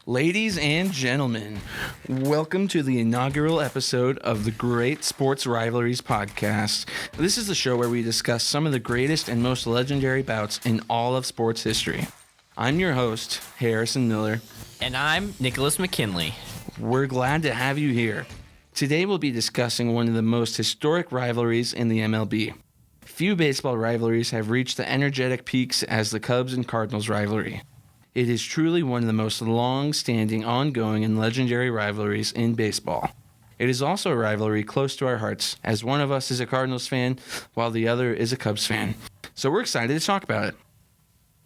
Ladies and gentlemen, welcome to the inaugural episode of the Great Sports Rivalries podcast. This is the show where we discuss some of the greatest and most legendary bouts in all of sports history. I'm your host, Harrison Miller. And I'm Nicholas McKinley. We're glad to have you here. Today we'll be discussing one of the most historic rivalries in the MLB. Few baseball rivalries have reached the energetic peaks as the Cubs and Cardinals rivalry. It is truly one of the most long-standing, ongoing, and legendary rivalries in baseball. It is also a rivalry close to our hearts, as one of us is a Cardinals fan, while the other is a Cubs fan. So we're excited to talk about it.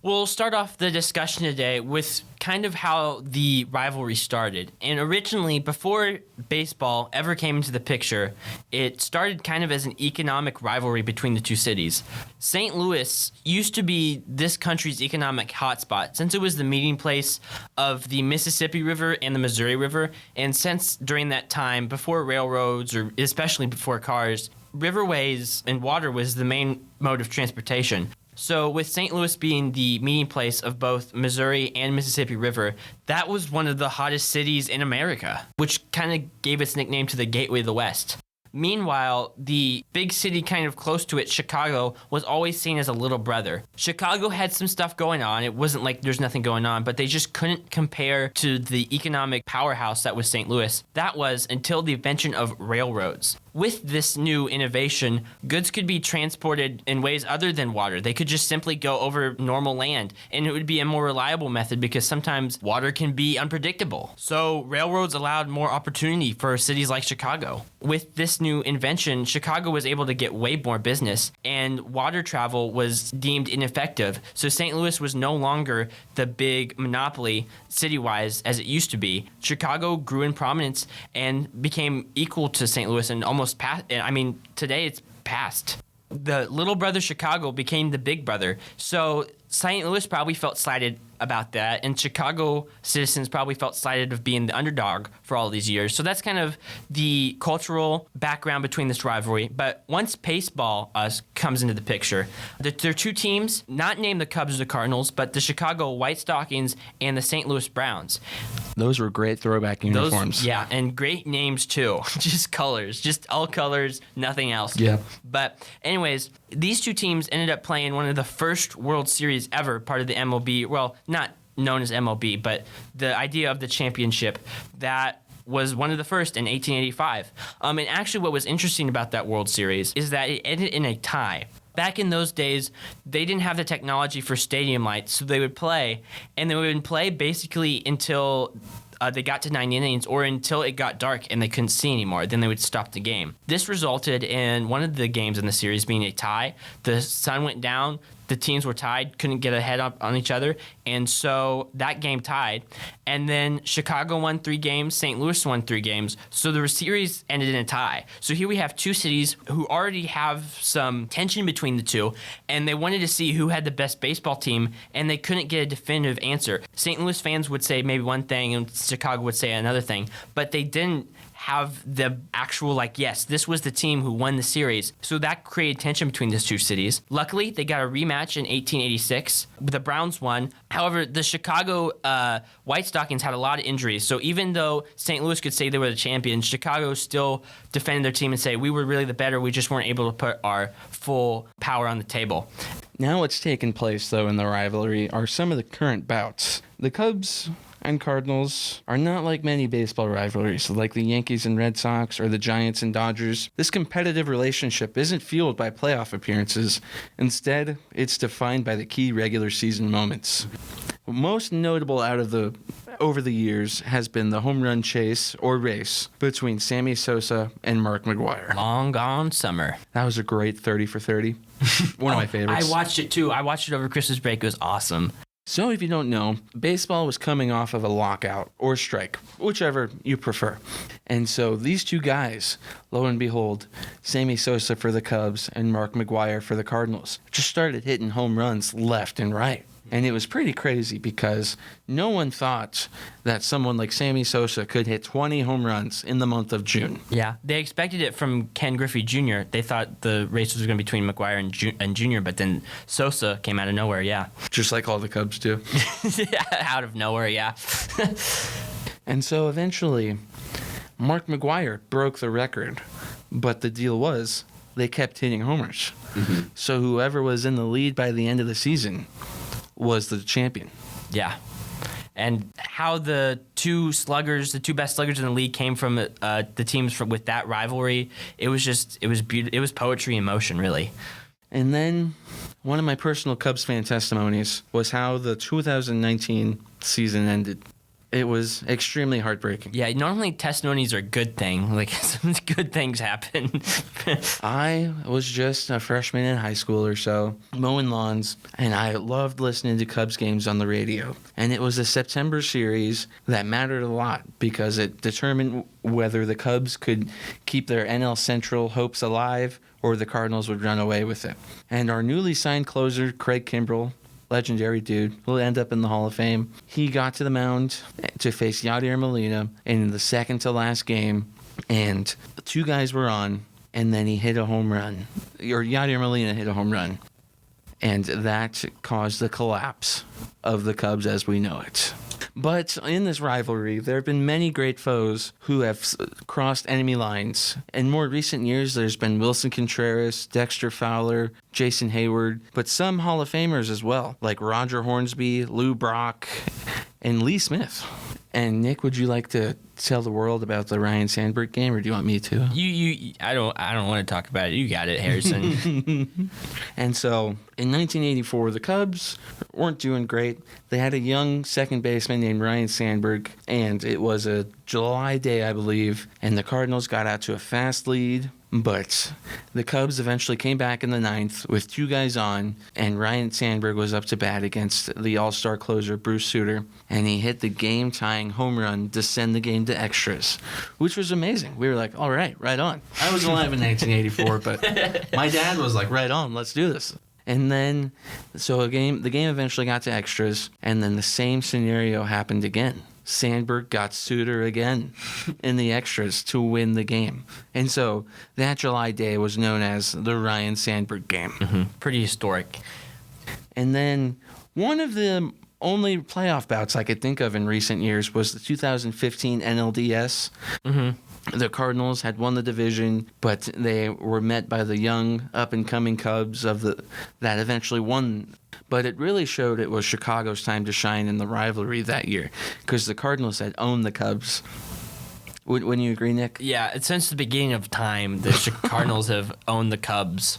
We'll start off the discussion today with kind of how the rivalry started. And originally, before baseball ever came into the picture, it started kind of as an economic rivalry between the two cities. St. Louis used to be this country's economic hotspot since it was the meeting place of the Mississippi River and the Missouri River. And since during that time, before railroads or especially before cars, riverways and water was the main mode of transportation. So with St. Louis being the meeting place of both Missouri and Mississippi River, that was one of the hottest cities in America, which kind of gave its nickname to the Gateway of the West. Meanwhile, the big city kind of close to it, Chicago, was always seen as a little brother. Chicago had some stuff going on. It wasn't like there's nothing going on, but they just couldn't compare to the economic powerhouse that was St. Louis. That was until the invention of railroads. With this new innovation, goods could be transported in ways other than water. They could just simply go over normal land, and it would be a more reliable method because sometimes water can be unpredictable. So railroads allowed more opportunity for cities like Chicago. With this new invention, Chicago was able to get way more business, and water travel was deemed ineffective. So St. Louis was no longer the big monopoly city-wise as it used to be. Chicago grew in prominence and became equal to St. Louis and almost today it's past. The little brother Chicago became the big brother. So St. Louis probably felt slighted about that, and Chicago citizens probably felt slighted of being the underdog for all these years. So that's kind of the cultural background between this rivalry. But once baseball comes into the picture, there are two teams, not named the Cubs or the Cardinals, but the Chicago White Stockings and the St. Louis Browns. Those were great throwback uniforms. Yeah, and great names too. Just colors, just all colors, nothing else. Yeah. But anyways, these two teams ended up playing one of the first World Series ever, part of the MLB. Well, not known as MLB, but the idea of the championship that was one of the first in 1885. And actually what was interesting about that World Series is that it ended in a tie. Back in those days, they didn't have the technology for stadium lights, so they would play, and they would play basically until they got to 9 innings or until it got dark and they couldn't see anymore. Then they would stop the game. This resulted in one of the games in the series being a tie. The sun went down. The teams were tied, couldn't get a head up on each other, and so that game tied. And then Chicago won 3 games, St. Louis won 3 games, so the series ended in a tie. So here we have two cities who already have some tension between the two, and they wanted to see who had the best baseball team, and they couldn't get a definitive answer. St. Louis fans would say maybe one thing, and Chicago would say another thing, but they didn't have the actual, yes, this was the team who won the series. So that created tension between these two cities. Luckily, they got a rematch in 1886. The Browns won. However, the Chicago White Stockings had a lot of injuries. So even though St. Louis could say they were the champions, Chicago still defended their team and say, we were really the better. We just weren't able to put our full power on the table. Now what's taken place, though, in the rivalry are some of the current bouts. The Cubs and Cardinals are not like many baseball rivalries, like the Yankees and Red Sox or the Giants and Dodgers. This competitive relationship isn't fueled by playoff appearances. Instead, it's defined by the key regular season moments. Most notable over the years has been the home run chase or race between Sammy Sosa and Mark McGwire. Long gone summer. That was a great 30 for 30. One of my favorites. I watched it too. I watched it over Christmas break. It was awesome. So if you don't know, baseball was coming off of a lockout or strike, whichever you prefer. And so these two guys, lo and behold, Sammy Sosa for the Cubs and Mark McGwire for the Cardinals, just started hitting home runs left and right. And it was pretty crazy because no one thought that someone like Sammy Sosa could hit 20 home runs in the month of June. Yeah, they expected it from Ken Griffey Jr. They thought the race was going to be between McGuire and Jr., but then Sosa came out of nowhere, yeah. Just like all the Cubs do. Out of nowhere, yeah. And so eventually, Mark McGuire broke the record. But the deal was, they kept hitting homers. Mm-hmm. So whoever was in the lead by the end of the season was the champion. Yeah. And how the two best sluggers in the league came from the teams with that rivalry, it was beautiful. It was poetry in motion, really. And then one of my personal Cubs fan testimonies was how the 2019 season ended. It was extremely heartbreaking. Yeah, normally testimonies are a good thing. Like, some good things happen. I was just a freshman in high school or so, mowing lawns, and I loved listening to Cubs games on the radio. And it was a September series that mattered a lot because it determined whether the Cubs could keep their NL Central hopes alive or the Cardinals would run away with it. And our newly signed closer, Craig Kimbrell, legendary dude, will end up in the Hall of Fame. He got to the mound to face Yadier Molina in the second to last game, and two guys were on, and then he hit a home run. Or Yadier Molina hit a home run. And that caused the collapse of the Cubs as we know it. But in this rivalry, there have been many great foes who have crossed enemy lines. In more recent years, there's been Wilson Contreras, Dexter Fowler, Jason Hayward, but some Hall of Famers as well, like Roger Hornsby, Lou Brock, and Lee Smith. And Nick, would you like to tell the world about the Ryan Sandberg game, or do you want me to? I don't want to talk about it. You got it, Harrison. And so, in 1984, the Cubs weren't doing great. They had a young second baseman named Ryan Sandberg, and it was a July day, I believe, and the Cardinals got out to a fast lead. But the Cubs eventually came back in the ninth with two guys on, and Ryan Sandberg was up to bat against the all-star closer, Bruce Sutter, and he hit the game-tying home run to send the game to extras, which was amazing. We were like, all right on. I was alive in 1984, but my dad was like, right on, let's do this. And then, so the game eventually got to extras, and then the same scenario happened again. Sandberg got Suter again in the extras to win the game. And so that July day was known as the Ryan Sandberg game. Mm-hmm. Pretty historic. And then one of the only playoff bouts I could think of in recent years was the 2015 NLDS. Mm-hmm. The Cardinals had won the division, but they were met by the young, up-and-coming Cubs that eventually won. But it really showed it was Chicago's time to shine in the rivalry that year, because the Cardinals had owned the Cubs. Wouldn't you agree, Nick? Yeah, since the beginning of time, the Cardinals have owned the Cubs.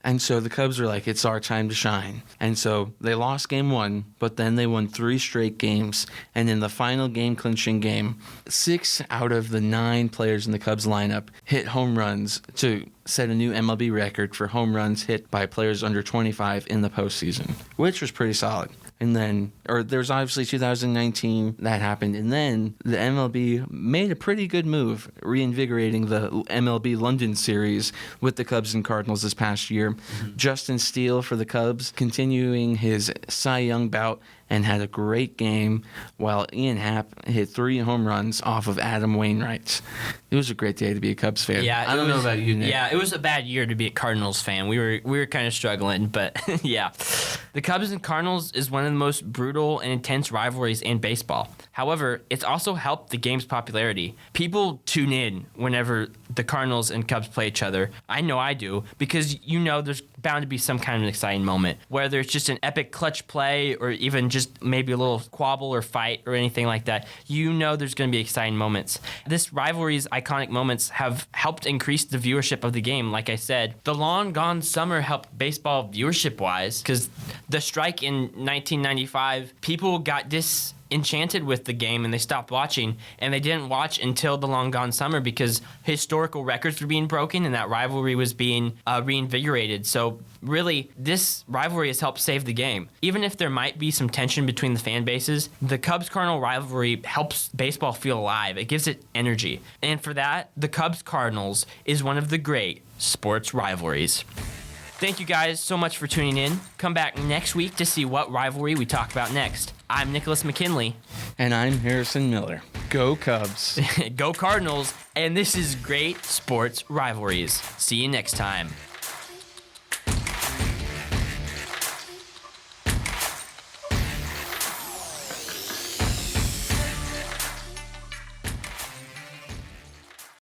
And so the Cubs were like, it's our time to shine. And so they lost game one, but then they won 3 straight games. And in the final game-clinching game, 6 out of the 9 players in the Cubs lineup hit home runs to set a new MLB record for home runs hit by players under 25 in the postseason, which was pretty solid. And then, there's obviously 2019 that happened, and then the MLB made a pretty good move, reinvigorating the MLB London series with the Cubs and Cardinals this past year. Mm-hmm. Justin Steele for the Cubs, continuing his Cy Young bout, and had a great game, while Ian Happ hit 3 home runs off of Adam Wainwright. It was a great day to be a Cubs fan. Yeah, I don't know about you, Nick. Yeah, it was a bad year to be a Cardinals fan. We were kind of struggling, but yeah. The Cubs and Cardinals is one of the most brutal and intense rivalries in baseball. However, it's also helped the game's popularity. People tune in whenever the Cardinals and Cubs play each other. I know I do, because there's bound to be some kind of an exciting moment, whether it's just an epic clutch play or even just maybe a little squabble or fight or anything like that. There's going to be exciting moments. This rivalry's iconic moments have helped increase the viewership of the game. Like I said, the long gone summer helped baseball viewership-wise, because the strike in 1995, people got disenchanted with the game and they stopped watching, and they didn't watch until the long gone summer because historical records were being broken and that rivalry was being reinvigorated. So really, this rivalry has helped save the game. Even if there might be some tension between the fan bases, the Cubs-Cardinal rivalry helps baseball feel alive. It gives it energy. And for that, the Cubs-Cardinals is one of the great sports rivalries. Thank you guys so much for tuning in. Come back next week to see what rivalry we talk about next. I'm Nicholas McKinley. And I'm Harrison Miller. Go Cubs. Go Cardinals. And this is Great Sports Rivalries. See you next time.